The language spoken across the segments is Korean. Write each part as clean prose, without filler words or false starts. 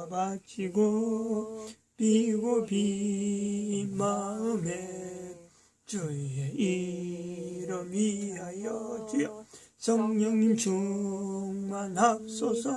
바치고 비고 빈 마음에 주의 이름 위하여 주여 성령님 충만합소서.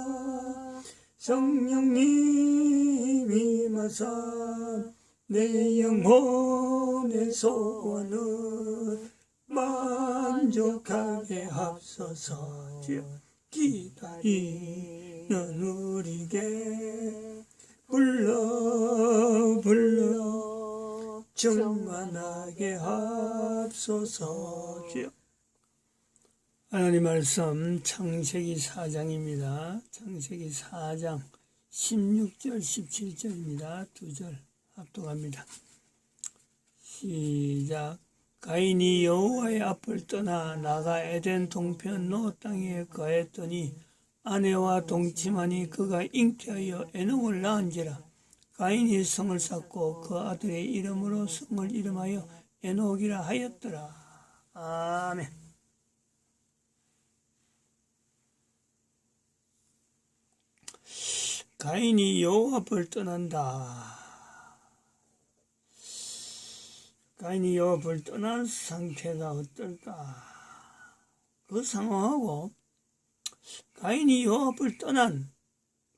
성령님 임하사 내 영혼의 소원을 만족하게 합소서. 주여 기다리는 우리에게 불러 충만하게 합소서. 주여. 하나님 말씀 창세기 4장입니다. 창세기 4장 16절 17절입니다. 두 절 합독합니다. 시작. 가인이 여호와의 앞을 떠나 나가 에덴 동편 노 땅에 거했더니 아내와 동침하니 그가 잉태하여 에녹을 낳은지라. 가인이 성을 쌓고 그 아들의 이름으로 성을 이름하여 에녹이라 하였더라. 아멘. 가인이 여호와 앞을 떠난다. 가인이 여호와 앞을 떠난 상태가 어떨까? 그 상황하고 가인이 여호와 앞을 떠난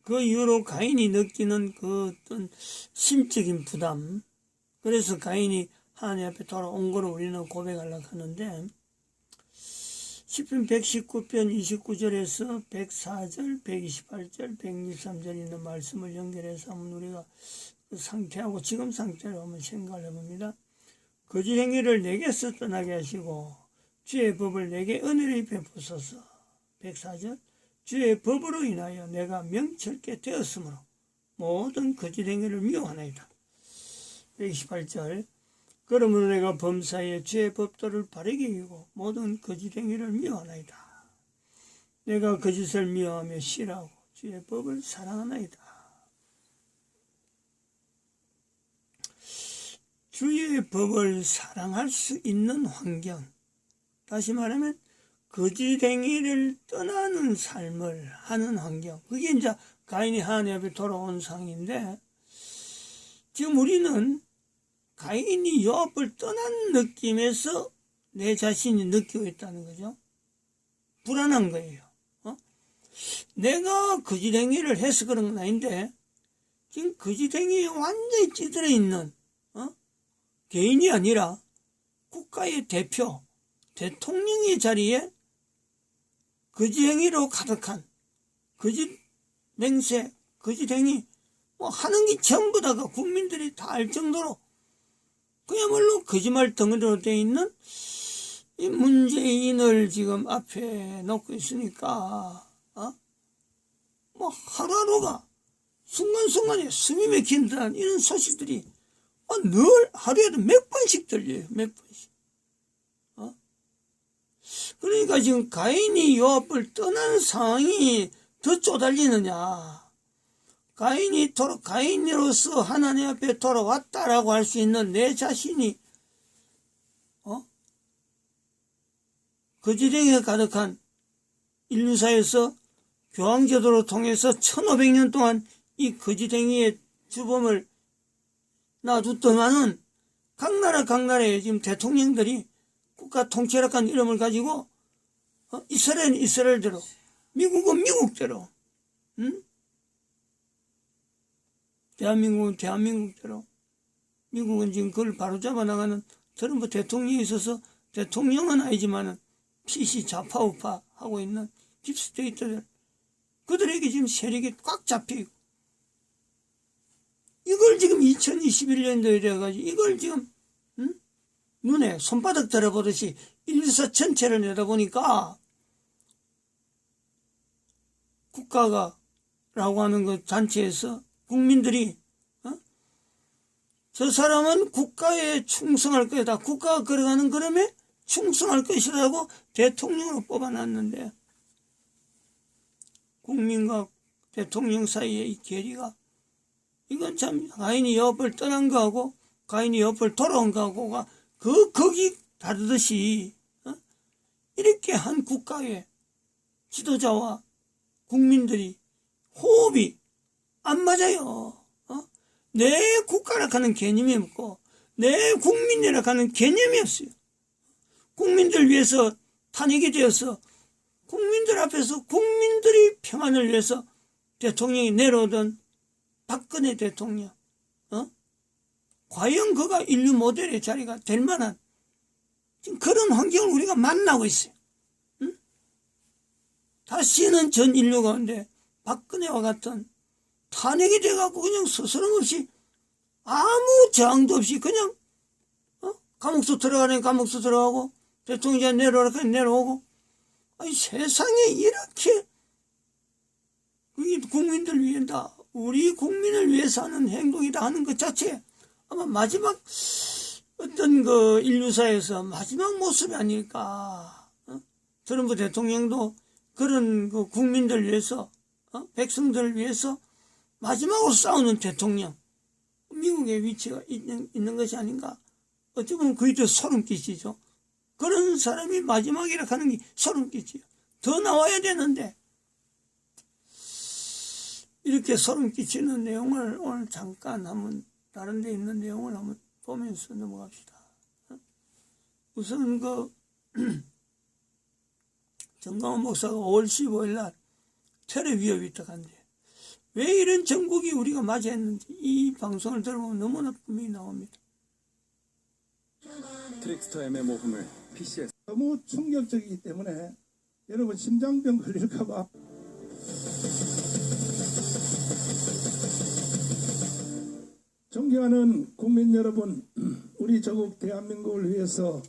그 이후로 가인이 느끼는 그 어떤 심적인 부담, 그래서 가인이 하나님 앞에 돌아온 거로 우리는 고백하려고 하는데, 시편 119편 29절에서 104절, 128절, 163절 있는 말씀을 연결해서 한번 우리가 그 상태하고 지금 상태를 한번 생각을 해봅니다. 거짓 행위를 내게서 떠나게 하시고 주의 법을 내게 은혜를 베푸소서. 104절. 주의 법으로 인하여 내가 명철케 되었으므로 모든 거짓 행위를 미워하나이다. 128절. 그러므로 내가 범사에 주의 법도를 바르게 이기고 모든 거짓 행위를 미워하나이다. 내가 거짓을 미워하며 싫어하고 주의 법을 사랑하나이다. 주의 법을 사랑할 수 있는 환경, 다시 말하면 거짓 행위를 떠나는 삶을 하는 환경, 그게 이제 가인이 하나님 앞에 돌아온 상황인데, 지금 우리는 가인이 여호와 앞을 떠난 느낌에서 내 자신이 느끼고 있다는 거죠. 불안한 거예요. 내가 거짓 행위를 해서 그런 건 아닌데 지금 거짓 행위에 완전히 찌들어 있는 개인이 아니라 국가의 대표, 대통령의 자리에 거짓 행위로 가득한 거짓 맹세, 거짓 행위 하는 게 전부 다가 국민들이 다 알 정도로 그야말로 거짓말 덩어리로 되어 있는 이 문재인을 지금 앞에 놓고 있으니까 하루하루가 순간순간에 숨이 막힌 듯한 이런 소식들이 늘 하루에도 몇 번씩 들려요. 몇 번씩. 그러니까 지금 가인이 여호와 앞을 떠난 상황이 더 쪼달리느냐. 가인으로서 하나님 앞에 돌아왔다라고 할 수 있는 내 자신이 거짓 행위가 가득한 인류사에서 교황제도를 통해서 1500년 동안 이 거짓 행위의 주범을 놔뒀더만은 각 나라에 지금 대통령들이 국가 통치력한 이름을 가지고 이스라엘은 이스라엘대로, 미국은 미국대로, 대한민국은 대한민국대로, 미국은 지금 그걸 바로잡아 나가는 트럼프 대통령이 있어서 대통령은 아니지만은 PC 좌파우파 하고 있는 딥스테이트들, 그들에게 지금 세력이 꽉 잡혀있고, 이걸 지금 2021년도에 돼가지고 이걸 지금 눈에 손바닥 들어보듯이 인류사 전체를 내다보니까 국가가 라고 하는 그 단체에서 국민들이 저 사람은 국가에 충성할 거다, 국가가 걸어가는 걸음에 충성할 것이라고 대통령으로 뽑아놨는데, 국민과 대통령 사이의 이 괴리가, 이건 참 가인이 여호와 앞을 떠난 거하고 가인이 여호와 앞을 돌아온 거하고가 거기 다르듯이 이렇게 한 국가의 지도자와 국민들이 호흡이 안 맞아요. 내 국가라 하는 개념이 없고 내 국민이라 하는 개념이 없어요. 국민들 위해서 탄핵이 되어서 국민들 앞에서 국민들이 평안을 위해서 대통령이 내려오던 박근혜 대통령, 과연 그가 인류 모델의 자리가 될 만한 지금 그런 환경을 우리가 만나고 있어요. 다시는 전 인류 가운데 박근혜와 같은 탄핵이 돼갖고 그냥 스스럼 없이 아무 저항도 없이 그냥 감옥수 들어가는 감옥수 들어가고 대통령이 내려오라 그냥 내려오고, 아니 세상에 이렇게 국민들 위한다, 우리 국민을 위해서 하는 행동이다 하는 것 자체 아마 마지막 어떤 그 인류사에서 마지막 모습이 아닐까. 트럼프 대통령도 그런 그 국민들 위해서, 백성들을 위해서 마지막으로 싸우는 대통령, 미국의 위치가 있는 것이 아닌가. 어쩌면 그게 더 소름 끼치죠. 그런 사람이 마지막이라 하는 게 소름 끼치요. 더 나와야 되는데 이렇게 소름 끼치는 내용을 오늘 잠깐 한번 다른 데 있는 내용을 한번 보면서 넘어갑시다. 우선 그 정강원 목사가 5월 15일 날 테러 위협이 있다고 하는데 왜 이런 전국이 우리가 맞이했는지 이 방송을 들어보면 너무나 분명히 나옵니다. 트릭스터M의 모험을 PC에서 너무 충격적이기 때문에 여러분 심장병 걸릴까봐 존경하는 국민 여러분, 우리 조국 대한민국을 위해서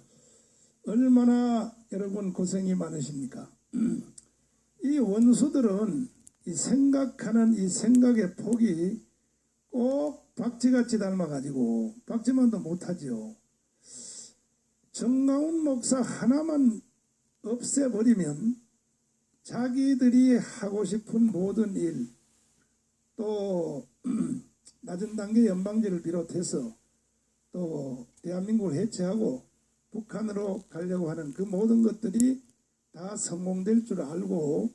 얼마나 여러분 고생이 많으십니까? 이 원수들은 이 생각하는 이 생각의 폭이 꼭 박쥐같이 닮아가지고 박쥐만도 못하지요. 정강훈 목사 하나만 없애버리면 자기들이 하고 싶은 모든 일, 또 낮은 단계 연방제를 비롯해서 또 대한민국을 해체하고 북한으로 가려고 하는 그 모든 것들이 다 성공될 줄 알고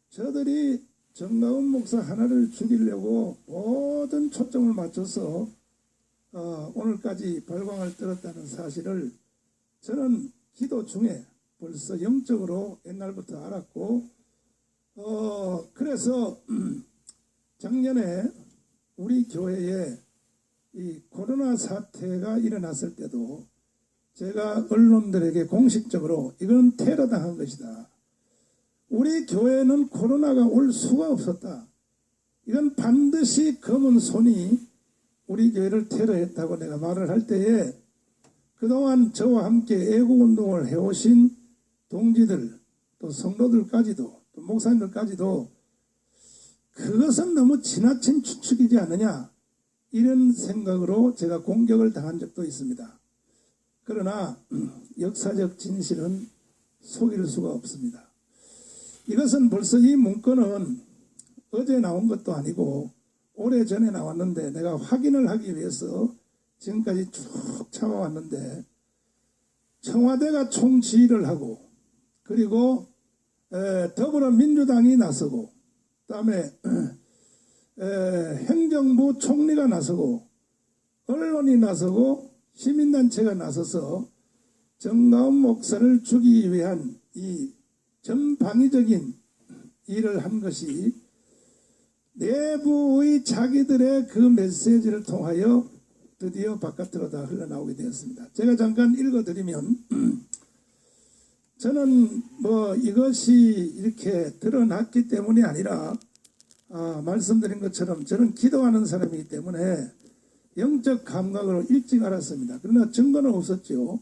저들이 정강훈 목사 하나를 죽이려고 모든 초점을 맞춰서 오늘까지 발광을 떨었다는 사실을 저는 기도 중에 벌써 영적으로 옛날부터 알았고, 그래서 작년에 우리 교회에 이 코로나 사태가 일어났을 때도 제가 언론들에게 공식적으로 이건 테러당한 것이다, 우리 교회는 코로나가 올 수가 없었다, 이건 반드시 검은 손이 우리 교회를 테러했다고 내가 말을 할 때에 그동안 저와 함께 애국운동을 해오신 동지들, 또 성도들까지도, 또 목사님들까지도 그것은 너무 지나친 추측이지 않느냐, 이런 생각으로 제가 공격을 당한 적도 있습니다. 그러나 역사적 진실은 속일 수가 없습니다. 이것은 벌써 이 문건은 어제 나온 것도 아니고 오래전에 나왔는데 내가 확인을 하기 위해서 지금까지 쭉 참아왔는데, 청와대가 총지휘를 하고 그리고 더불어민주당이 나서고 그다음에 행정부 총리가 나서고 언론이 나서고 시민단체가 나서서 정강훈 목사를 죽이기 위한 이 전방위적인 일을 한 것이 내부의 자기들의 그 메시지를 통하여 드디어 바깥으로 다 흘러나오게 되었습니다. 제가 잠깐 읽어드리면 저는 뭐 이것이 이렇게 드러났기 때문이 아니라 말씀드린 것처럼 저는 기도하는 사람이기 때문에 영적 감각으로 일찍 알았습니다. 그러나 증거는 없었죠.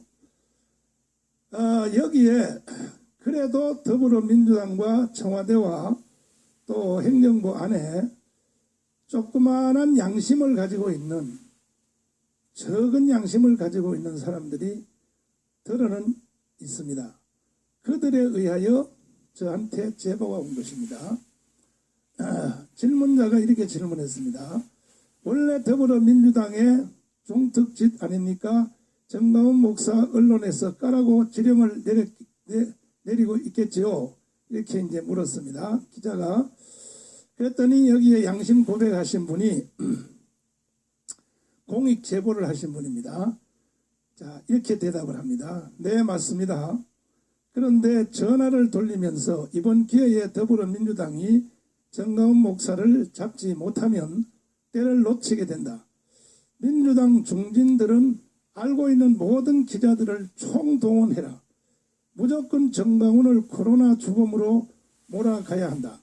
여기에 그래도 더불어민주당과 청와대와 또 행정부 안에 조그마한 양심을 가지고 있는, 적은 양심을 가지고 있는 사람들이 들어는 있습니다. 그들에 의하여 저한테 제보가 온 것입니다. 질문자가 이렇게 질문했습니다. 원래 더불어민주당의 중특짓 아닙니까? 정강훈 목사 언론에서 까라고 지령을 내리고 있겠지요. 이렇게 이제 물었습니다. 기자가. 그랬더니 여기에 양심 고백하신 분이 공익 제보를 하신 분입니다. 자, 이렇게 대답을 합니다. 네, 맞습니다. 그런데 전화를 돌리면서 이번 기회에 더불어민주당이 정가훈 목사를 잡지 못하면 때를 놓치게 된다. 민주당 중진들은 알고 있는 모든 기자들을 총동원해라. 무조건 정가훈을 코로나 주범으로 몰아가야 한다.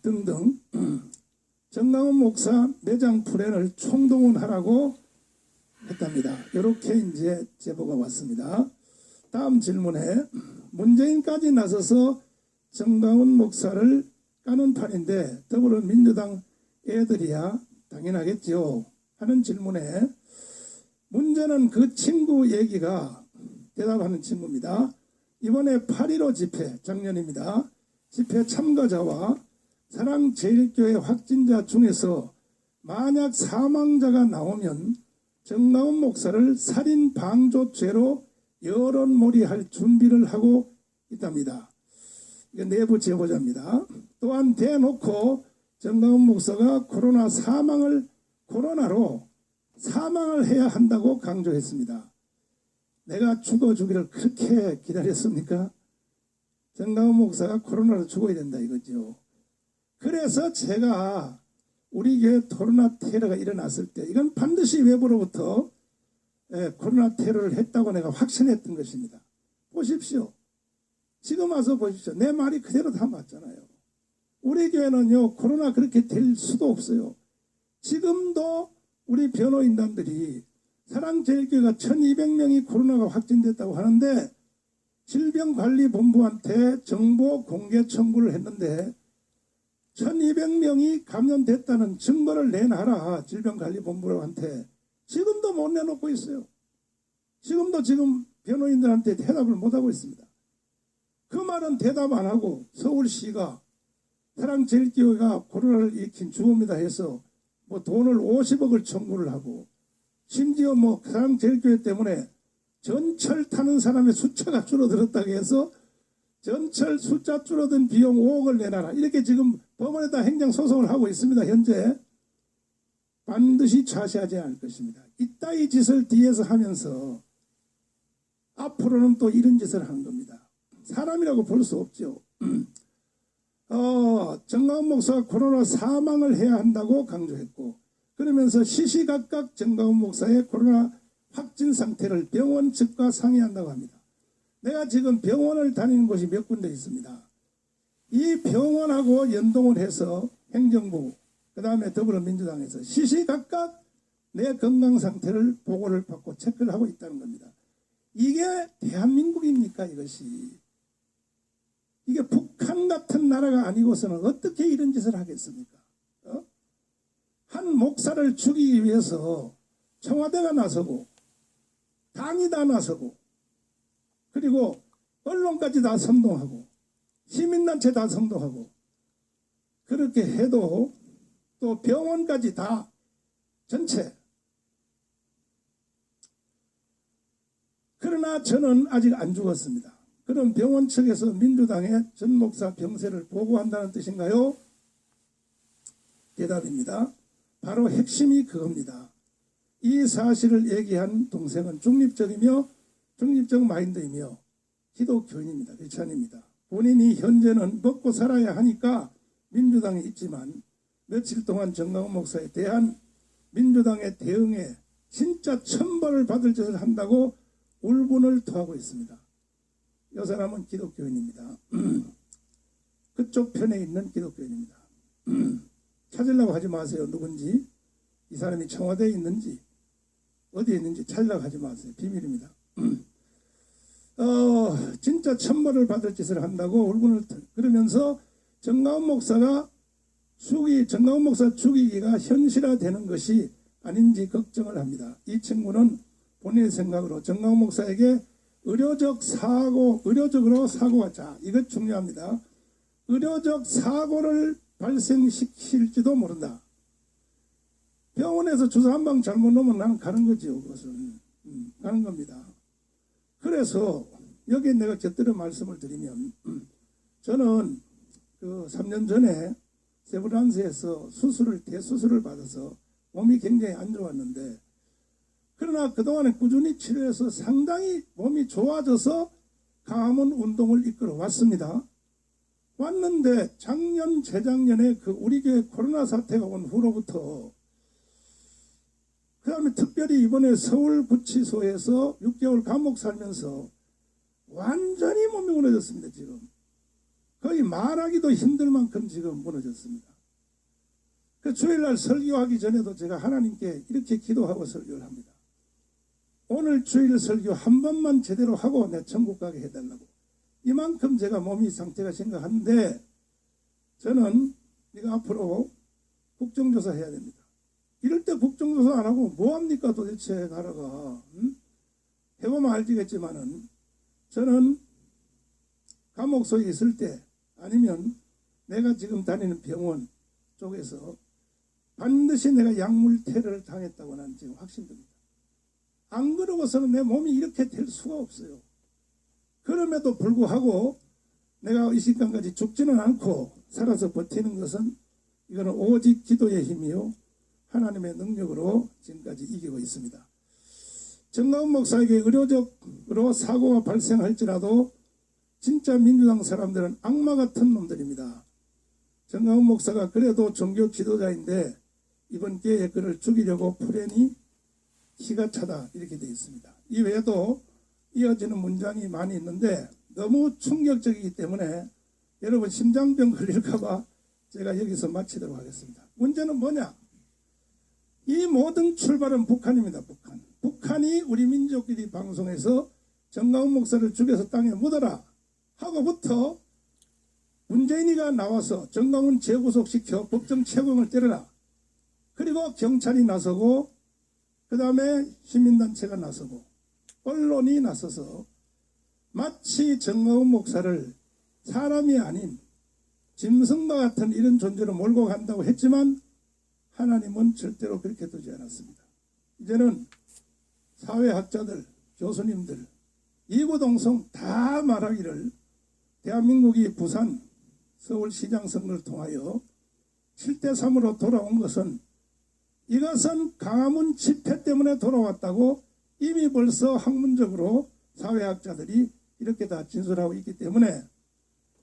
등등. 정가훈 목사 매장 플랜을 총동원하라고 했답니다. 이렇게 이제 제보가 왔습니다. 다음 질문에 문재인까지 나서서 정가훈 목사를 까는 판인데 더불어민주당 애들이야 당연하겠죠 하는 질문에 문제는 그 친구 얘기가 대답하는 친구입니다. 이번에 8.15 집회 작년입니다. 집회 참가자와 사랑제일교회 확진자 중에서 만약 사망자가 나오면 정가훈 목사를 살인방조죄로 여론몰이할 준비를 하고 있답니다. 이게 내부 제보자입니다. 또한 대놓고 정가훈 목사가 코로나로 사망을 해야 한다고 강조했습니다. 내가 죽어주기를 그렇게 기다렸습니까? 정가훈 목사가 코로나로 죽어야 된다 이거죠. 그래서 제가 우리 교회 코로나 테러가 일어났을 때 이건 반드시 외부로부터 코로나 테러를 했다고 내가 확신했던 것입니다. 보십시오. 지금 와서 보십시오. 내 말이 그대로 다 맞잖아요. 우리 교회는요 코로나 그렇게 될 수도 없어요. 지금도 우리 변호인단들이 사랑제일교회가 1200명이 코로나가 확진됐다고 하는데 질병관리본부한테 정보 공개 청구를 했는데 1200명이 감염됐다는 증거를 내놔라. 질병관리본부한테. 지금도 못 내놓고 있어요. 지금 변호인들한테 대답을 못하고 있습니다. 그 말은 대답 안 하고 서울시가 사랑제일교회가 코로나를 일으킨 주범이다 해서 뭐 돈을 50억을 청구를 하고 심지어 뭐 사랑제일교회 때문에 전철 타는 사람의 숫자가 줄어들었다고 해서 전철 숫자 줄어든 비용 5억을 내놔라. 이렇게 지금 법원에다 행정소송을 하고 있습니다. 현재. 반드시 좌시하지 않을 것입니다. 이따위 짓을 뒤에서 하면서 앞으로는 또 이런 짓을 하는 겁니다. 사람이라고 볼 수 없죠. 정가훈 목사가 코로나 사망을 해야 한다고 강조했고 그러면서 시시각각 정가훈 목사의 코로나 확진 상태를 병원 측과 상의한다고 합니다. 내가 지금 병원을 다니는 곳이 몇 군데 있습니다. 이 병원하고 연동을 해서 행정부 그 다음에 더불어민주당에서 시시각각 내 건강 상태를 보고를 받고 체크를 하고 있다는 겁니다. 이게 대한민국입니까 이것이. 이게 북한 같은 나라가 아니고서는 어떻게 이런 짓을 하겠습니까? 한 목사를 죽이기 위해서 청와대가 나서고 당이 다 나서고 그리고 언론까지 다 선동하고 시민단체 다 선동하고 그렇게 해도 또 병원까지 다 전체. 그러나 저는 아직 안 죽었습니다. 그럼 병원 측에서 민주당의 전 목사 병세를 보고한다는 뜻인가요? 대답입니다. 바로 핵심이 그겁니다. 이 사실을 얘기한 동생은 중립적 마인드이며 기독교인입니다. 크리스찬입니다. 본인이 현재는 먹고 살아야 하니까 민주당에 있지만 며칠 동안 정가훈 목사에 대한 민주당의 대응에 진짜 천벌을 받을 짓을 한다고 울분을 토하고 있습니다. 이 사람은 기독교인입니다. 그쪽 편에 있는 기독교인입니다. 찾으려고 하지 마세요. 누군지. 이 사람이 청와대에 있는지 어디에 있는지 찾으려고 하지 마세요. 비밀입니다. 진짜 천벌을 받을 짓을 한다고 울분을 그러면서 정가훈 목사 죽이기가 현실화되는 것이 아닌지 걱정을 합니다. 이 친구는 본인의 생각으로 정가훈 목사에게 의료적으로 사고가 이것 중요합니다. 의료적 사고를 발생시킬지도 모른다. 병원에서 주사 한 방 잘못 놓으면 나는 가는 거지요. 그것은 가는 겁니다. 그래서 여기에 내가 곁들여 말씀을 드리면 저는 그 3년 전에 세브란스에서 대수술을 받아서 몸이 굉장히 안 좋았는데, 그러나 그동안에 꾸준히 치료해서 상당히 몸이 좋아져서 강화문 운동을 이끌어 왔습니다. 왔는데 작년, 재작년에 그 우리 교회 코로나 사태가 온 후로부터, 그 다음에 특별히 이번에 서울구치소에서 6개월 감옥 살면서 완전히 몸이 무너졌습니다. 지금 거의 말하기도 힘들 만큼 지금 무너졌습니다. 그 주일날 설교하기 전에도 제가 하나님께 이렇게 기도하고 설교를 합니다. 오늘 주일 설교 한 번만 제대로 하고 내 천국 가게 해달라고. 이만큼 제가 몸이 상태가 심각한데, 저는 네가 앞으로 국정조사 해야 됩니다. 이럴 때 국정조사 안 하고 뭐합니까 도대체 나라가. 해보면 알지겠지만은, 저는 감옥소에 있을 때 아니면 내가 지금 다니는 병원 쪽에서 반드시 내가 약물태를 당했다고 나는 지금 확신됩니다. 안 그러고서는 내 몸이 이렇게 될 수가 없어요. 그럼에도 불구하고 내가 이 시간까지 죽지는 않고 살아서 버티는 것은, 이거는 오직 기도의 힘이요 하나님의 능력으로 지금까지 이기고 있습니다. 정가훈 목사에게 의료적으로 사고가 발생할지라도 진짜 민주당 사람들은 악마 같은 놈들입니다. 정가훈 목사가 그래도 종교 지도자인데 이번 기회에 그를 죽이려고 풀애니 기가 차다, 이렇게 되어 있습니다. 이외에도 이어지는 문장이 많이 있는데 너무 충격적이기 때문에 여러분 심장병 걸릴까봐 제가 여기서 마치도록 하겠습니다. 문제는 뭐냐? 이 모든 출발은 북한입니다. 북한이 우리 민족끼리 방송에서 정가훈 목사를 죽여서 땅에 묻어라 하고부터 문재인이가 나와서 정가훈 재구속시켜 법정 최고형을 때려라. 그리고 경찰이 나서고 그 다음에 시민단체가 나서고 언론이 나서서 마치 정가훈 목사를 사람이 아닌 짐승과 같은 이런 존재로 몰고 간다고 했지만, 하나님은 절대로 그렇게 두지 않았습니다. 이제는 사회학자들, 교수님들, 이구동성 다 말하기를, 대한민국이 부산, 서울시장 선거를 통하여 7대3으로 돌아온 것은, 이것은 강화문 집회 때문에 돌아왔다고 이미 벌써 학문적으로 사회학자들이 이렇게 다 진술하고 있기 때문에,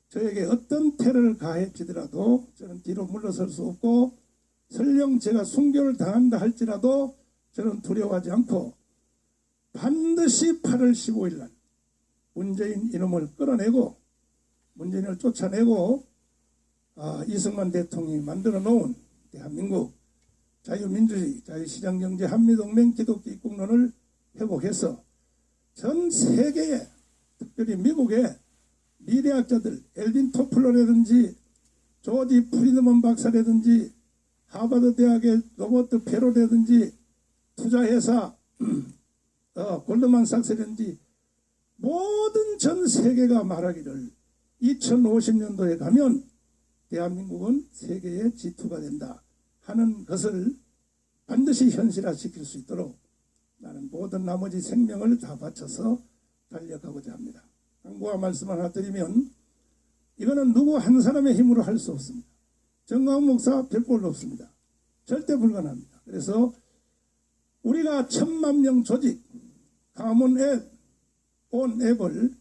저에게 어떤 테러를 가해지더라도 저는 뒤로 물러설 수 없고, 설령 제가 순교를 당한다 할지라도 저는 두려워하지 않고 반드시 8월 15일 날 문재인 이놈을 끌어내고, 문재인을 쫓아내고, 이승만 대통령이 만들어 놓은 대한민국 자유민주주의, 자유시장경제, 한미동맹, 기독교 입국론을 회복해서 전 세계에, 특별히 미국의 미래학자들, 엘빈 토플러라든지 조지 프리드먼 박사라든지 하버드 대학의 로버트 페로라든지 투자회사 골드만삭스라든지 모든 전 세계가 말하기를 2050년도에 가면 대한민국은 세계의 G2가 된다 하는 것을 반드시 현실화시킬 수 있도록 나는 모든 나머지 생명을 다 바쳐서 달려가고자 합니다. 강구와 말씀 하나 드리면, 이거는 누구 한 사람의 힘으로 할 수 없습니다. 정가훈 목사 별볼로 없습니다. 절대 불가능합니다. 그래서 우리가 1000만 명 조직, 강화문 온 앱을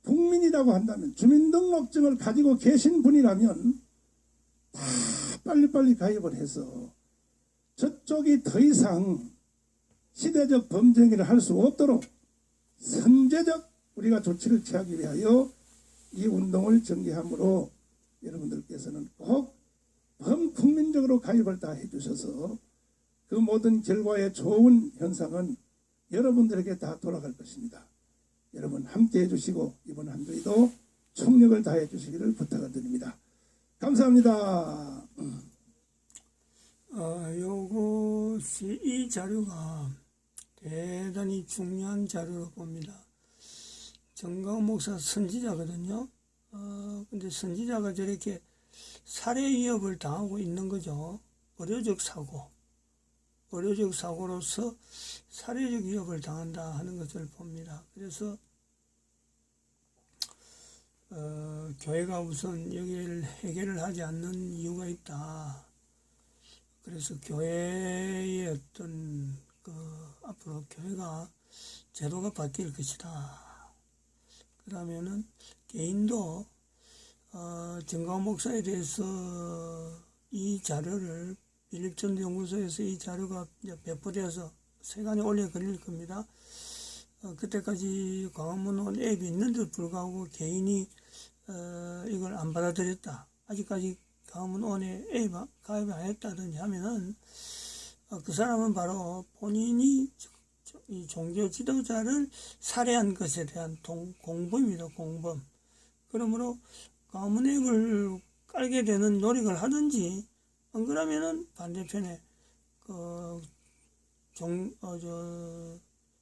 국민이라고 한다면, 주민등록증을 가지고 계신 분이라면 다 빨리빨리 가입을 해서 저쪽이 더 이상 시대적 범죄 행위를 할 수 없도록 선제적 우리가 조치를 취하기 위하여 이 운동을 전개함으로, 여러분들께서는 꼭 범국민적으로 가입을 다 해주셔서 그 모든 결과의 좋은 현상은 여러분들에게 다 돌아갈 것입니다. 여러분 함께 해주시고 이번 한 주에도 총력을 다해 주시기를 부탁을 드립니다. 감사합니다. 요것이, 이 자료가 대단히 중요한 자료로 봅니다. 정가훈 목사 선지자거든요. 근데 선지자가 저렇게 살해 위협을 당하고 있는 거죠. 의료적 사고로서 살해적 위협을 당한다 하는 것을 봅니다. 그래서 교회가 우선 여기를 해결을 하지 않는 이유가 있다. 그래서 교회의 어떤 앞으로 교회가 제도가 바뀔 것이다. 그러면은 개인도 정광훈 목사에 대해서 이 자료를 빌립전도연구소에서 이 자료가 이제 배포되어서 세간에 올려 걸릴 겁니다. 그때까지 광화문원 앱이 있는데도 불구하고 개인이 이걸 안 받아들였다. 아직까지 광화문원에 앱 가입 안 했다든지 하면은 그 사람은 바로 본인이 이 종교 지도자를 살해한 것에 대한 공범입니다. 공범. 그러므로 광화문 앱을 깔게 되는 노력을 하든지 안 그러면은 반대편에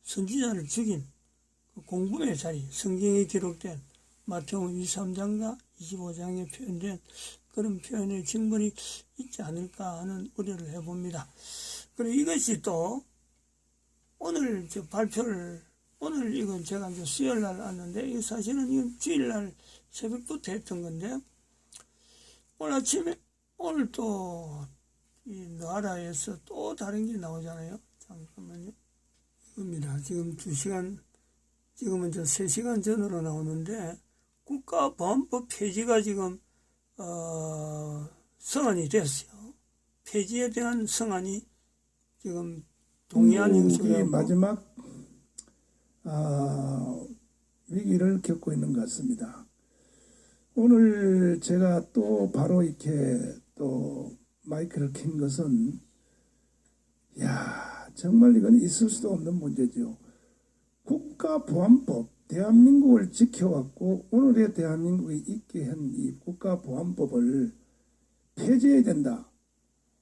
선지자를 죽인 공범의 자리, 성경에 기록된 마태복음 23장과 25장에 표현된 그런 표현의 징벌이 있지 않을까 하는 우려를 해봅니다. 그리고 이것이 또 오늘 오늘 이건 제가 이제 수요일날 왔는데 이 사실은 이건 주일날 새벽부터 했던 건데 오늘 아침에 오늘 또 이 나라에서 또 다른 게 나오잖아요. 잠깐만요. 이겁니다. 지금 2시간, 지금은 3시간 전으로 나오는데 국가보안법 폐지가 지금 성안이 됐어요. 폐지에 대한 성안이 지금 동의안 한국이 형식으로 마지막 위기를 겪고 있는 것 같습니다. 오늘 제가 또 바로 이렇게 또 마이크를 킨 것은 정말 이건 있을 수도 없는 문제죠. 국가보안법, 대한민국을 지켜왔고 오늘의 대한민국이 있게 한 이 국가보안법을 폐지해야 된다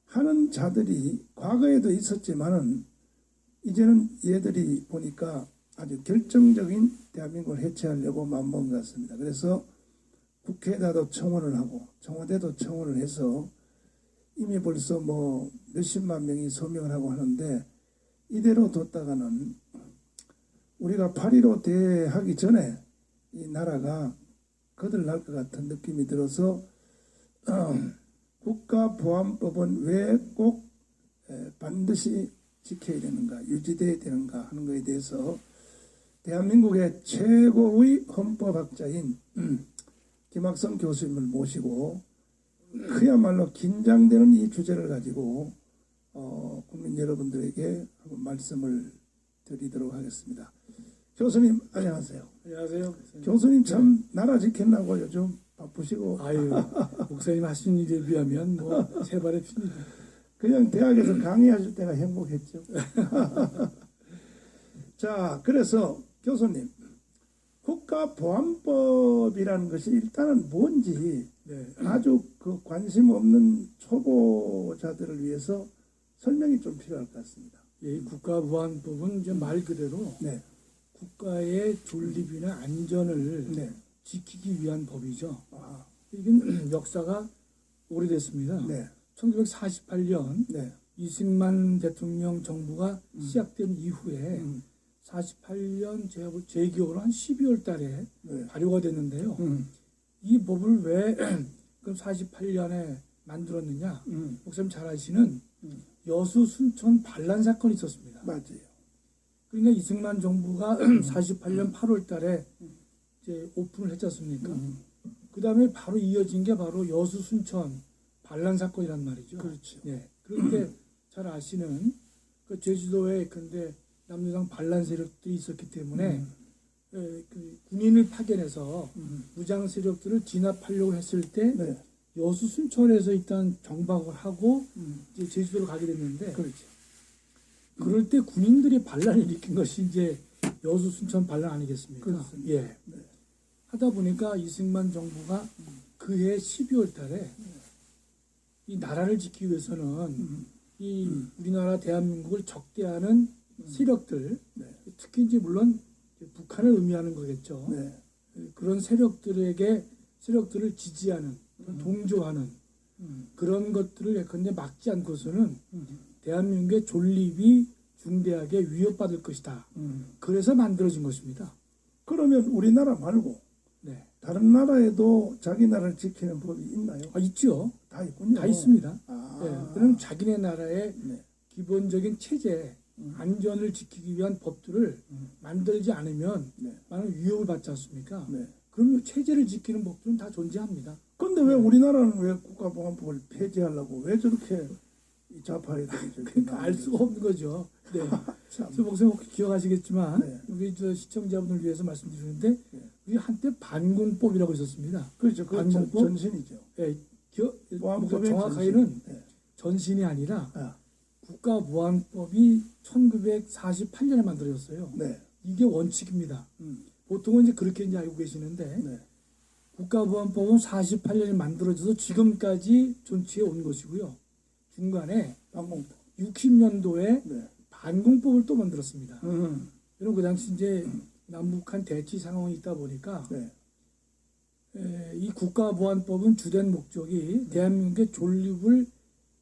하는 자들이 과거에도 있었지만은 이제는 얘들이 보니까 아주 결정적인 대한민국을 해체하려고 마음먹은 것 같습니다. 그래서 국회에다도 청원을 하고 청와대도 청원을 해서 이미 벌써 뭐 몇십만 명이 서명을 하고 하는데 이대로 뒀다가는 우리가 8.15 대하기 전에 이 나라가 거들날 것 같은 느낌이 들어서 국가보안법은 왜 꼭 반드시 지켜야 되는가, 유지돼야 되는가 하는 것에 대해서 대한민국의 최고의 헌법학자인 김학성 교수님을 모시고 그야말로 긴장되는 이 주제를 가지고 국민 여러분들에게 한번 말씀을 드리도록 하겠습니다. 교수님 안녕하세요. 안녕하세요. 교수님 참 나라 지키려고 요즘 바쁘시고 아유, 목사님 하신 일에 비하면 뭐 세발의 핀이죠. 그냥 대학에서 강의하실 때가 행복했죠. 자, 그래서 교수님 국가보안법이라는 것이 일단은 뭔지 네. 아주 그 관심 없는 초보자들을 위해서 설명이 좀 필요할 것 같습니다. 이 국가보안법은 이제 말 그대로 네, 국가의 존립이나 안전을 네, 지키기 위한 법이죠. 아, 이건 역사가 오래됐습니다. 네, 1948년 네, 이승만 대통령 정부가 시작된 이후에 48년 제 기억으로 한 12월 달에 네, 발효가 됐는데요. 이 법을 왜 그럼 48년에 만들었느냐? 목사님 잘 아시는 여수 순천 반란 사건이 있었습니다. 맞아요. 그러니까 이승만 정부가 48년 8월 달에 이제 오픈을 했지 않습니까? 그 다음에 바로 이어진 게 바로 여수 순천 반란 사건이란 말이죠. 그렇죠. 네. 그런데 잘 아시는 그 제주도에 근데 남유당 반란 세력들이 있었기 때문에 그 군인을 파견해서 무장 세력들을 진압하려고 했을 때 네, 여수 순천에서 일단 정박을 하고 이제 제주도로 가게 됐는데 그렇죠. 그럴 때 군인들이 반란을 일으킨 것이 이제 여수 순천 반란 아니겠습니까? 그렇습니다. 예. 네. 하다 보니까 이승만 정부가 그해 12월 달에 이 나라를 지키기 위해서는 이 우리나라 대한민국을 적대하는 세력들, 네, 특히 이제 물론 북한을 의미하는 거겠죠. 네, 그런 세력들을 지지하는, 동조하는 그런 것들을 예컨대 막지 않고서는 대한민국의 존립이 중대하게 위협받을 것이다. 그래서 만들어진 것입니다. 그러면 우리나라 말고 네. 다른 나라에도 자기 나라를 지키는 법이 있나요? 있죠. 다 있군요. 다 있습니다. 아, 예, 그럼 자기네 나라의 네. 기본적인 체제, 안전을 지키기 위한 법들을 만들지 않으면 네. 많은 위협을 받지 않습니까? 네. 그럼 체제를 지키는 법들은 다 존재합니다. 근데 왜 우리나라는 왜 국가보안법을 폐지하려고 왜 저렇게 이 좌파애들이 저렇게 그러니까 알 수가 없는 거죠. 네. 참. 저 목사님 혹시 기억하시겠지만 네. 우리 저 시청자분을 위해서 말씀드리는데 네. 우리 한때 반공법이라고 있었습니다. 그렇죠. 그 반공법? 전신이죠. 예, 보안법의 정확하게는 전신. 네. 전신이 아니라 아, 국가보안법이 1948년에 만들어졌어요. 네. 이게 원칙입니다. 음, 보통은 이제 그렇게 이제 알고 계시는데 네. 국가보안법은 48년에 만들어져서 지금까지 존치해 온 것이고요. 중간에 방공법. 60년도에 네. 반공법을 또 만들었습니다. 음, 여러분 그 당시 이제 남북한 대치 상황이 있다 보니까 네. 이 국가보안법은 주된 목적이 대한민국의 존립을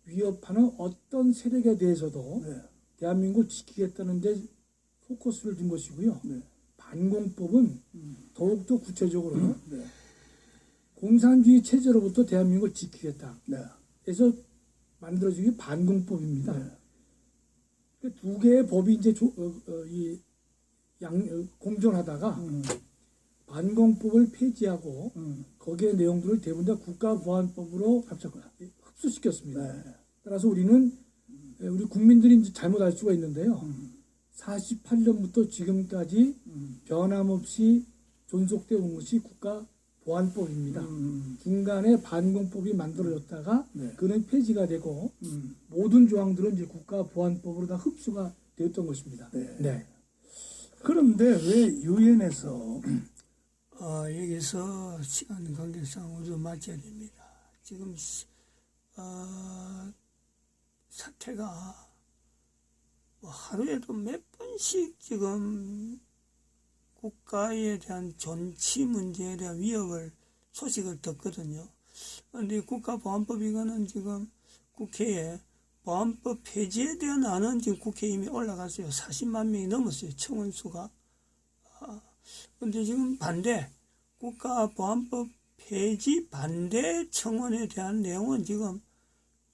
위협하는 어떤 세력에 대해서도 네. 대한민국을 지키겠다는 데 포커스를 둔 것이고요. 네. 반공법은 더욱더 구체적으로 네. 공산주의 체제로부터 대한민국을 지키겠다. 네. 그래서 만들어진 게 반공법입니다. 네. 그 두 개의 법이 이제 공존하다가 반공법을 폐지하고 거기에 내용들을 대부분 다 국가보안법으로 흡수시켰습니다. 네. 따라서 우리는 우리 국민들이 이제 잘못 알 수가 있는데요. 48년부터 지금까지 변함없이 존속되어 온 것이 국가보안법입니다. 중간에 반공법이 만들어졌다가 네. 그는 폐지가 되고 모든 조항들은 이제 국가보안법으로 다 흡수가 되었던 것입니다. 네. 그런데 왜 유엔에서 여기서 시간 관계상 모두 마쳐야 됩니다. 지금 사태가 뭐 하루에도 몇 번씩 지금 국가에 대한 존치 문제에 대한 위협을 소식을 듣거든요. 그런데 국가보안법 이거는 지금 국회에 보안법 폐지에 대한 안은 지금 국회에 이미 올라갔어요. 40만 명이 넘었어요. 청원수가. 근데 지금 국가보안법 폐지 반대 청원에 대한 내용은 지금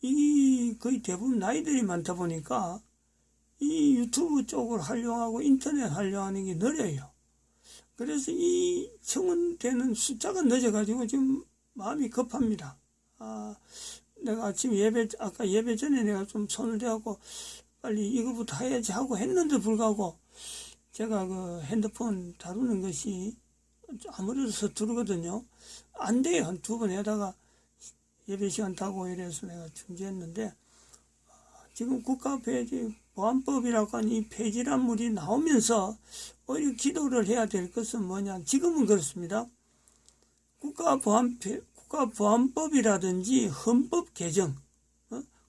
이 거의 대부분 나이들이 많다 보니까 이 유튜브 쪽을 활용하고 인터넷 활용하는 게 느려요. 그래서 이 청원되는 숫자가 늦어가지고 지금 마음이 급합니다. 내가 아침 아까 예배 전에 내가 좀 손을 대고 빨리 이거부터 해야지 하고 했는데 불구하고 제가 그 핸드폰 다루는 것이 아무래도 서투르거든요. 안 돼요. 한 두 번 하다가 예배 시간 타고 이래서 내가 중지했는데 지금 국가보안법이라고 하는 이 폐지란 물이 나오면서 오히려 기도를 해야 될 것은 뭐냐. 지금은 그렇습니다. 국가보안법이라든지 헌법 개정,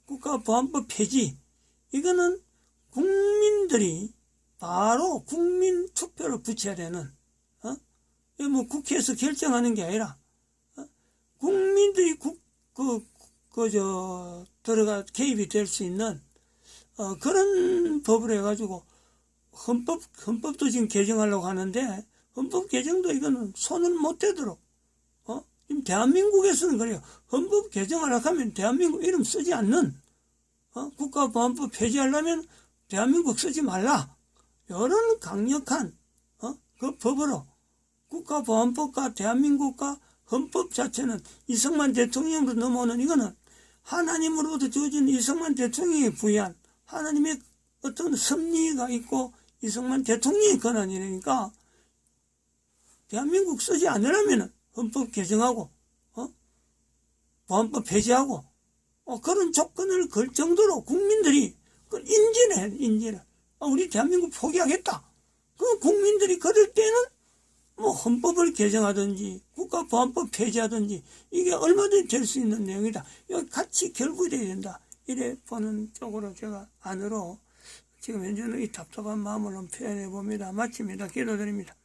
국가보안법 폐지, 이거는 국민들이 바로 국민 투표를 붙여야 되는, 뭐 국회에서 결정하는 게 아니라, 국민들이 개입이 될 수 있는, 그런 법을 해가지고, 헌법도 지금 개정하려고 하는데, 헌법 개정도 이거는 손을 못 대도록, 지금 대한민국에서는 그래요. 헌법 개정하려고 하면 대한민국 이름 쓰지 않는, 국가보안법 폐지하려면 대한민국 쓰지 말라. 이런 강력한, 그 법으로 국가보안법과 대한민국과 헌법 자체는 이승만 대통령으로 넘어오는 이거는 하나님으로부터 주어진 이승만 대통령이 부여한 하나님의 어떤 섭리가 있고 이승만 대통령의 권한이니까 대한민국 쓰지 않으려면 헌법 개정하고 보안법 폐지하고 그런 조건을 걸 정도로 국민들이 인지를 우리 대한민국 포기하겠다. 그 국민들이 그럴 때는 뭐 헌법을 개정하든지 국가보안법 폐지하든지 이게 얼마든지 될 수 있는 내용이다. 여기 같이 결부돼야 된다. 이래 보는 쪽으로 제가 안으로 지금 현재는 이 답답한 마음을 표현해 봅니다. 마칩니다. 기도드립니다.